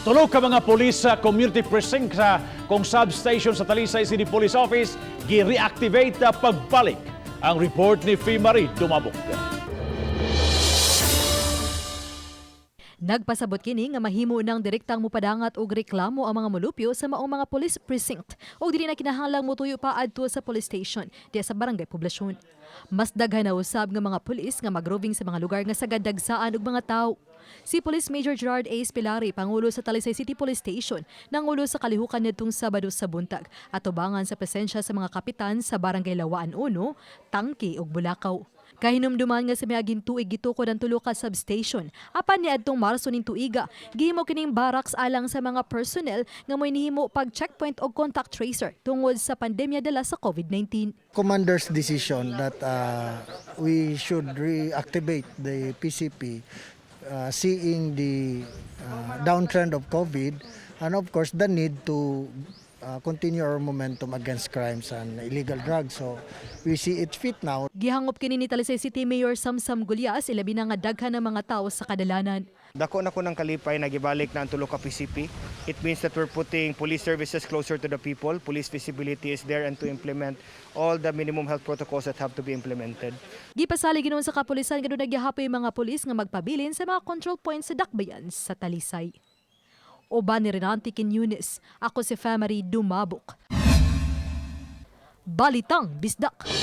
Tulog ka mga pulis sa community precinct sa kung substation sa Talisay City Police Office gi-reactivate na pagbalik. Ang report ni Fee Marie Dumabok. Nagpasabot kini nga mahimo ng direktang mupadangat og reklamo ang mga molupyo sa maong mga police precinct o dili na kinahanglang motuyo pa adto sa police station diya sa barangay poblasyon. Mas daghan na usab nga mga pulis nga magroving sa mga lugar nga sagad dagsaan og mga tawo. Si Police Major Gerard A. Spilari, Pangulo sa Talisay City Police Station, nangulo sa kalihukan nitong Sabado sa buntag at tubangan sa presensya sa mga kapitan sa Barangay Lawaan 1, Tangke ug Bulakaw. Kahinumduman nga sa miaging tuig gitukod ang tulo ka substation. Apan niadtong Marso ning tuiga, gihimo kining barracks alang sa mga personnel nga moy nihimo pag checkpoint og contact tracer tungod sa pandemya dala sa COVID-19. Commander's decision that we should reactivate the PCP, seeing the downtrend of COVID and of course the need to continue our momentum against crimes and illegal drugs. So we see it fit now. Gihangop kini ni Talisay City Mayor Samsam Gulyas ilabi na nga daghan ng mga tawo sa kadalanan. Dako na ko ng kalipay na gibalik na ang tulo ka PCP. It means that we're putting police services closer to the people. Police visibility is there and to implement all the minimum health protocols that have to be implemented. Gipasalig ginon sa kapulisan kadto nagyahapoy mga pulis nga magpabilin sa mga control points sa dakbayan sa Talisay. Oban ni Renante Quiñones, ako si Fee Marie Dumabok. Balitang Bisdak.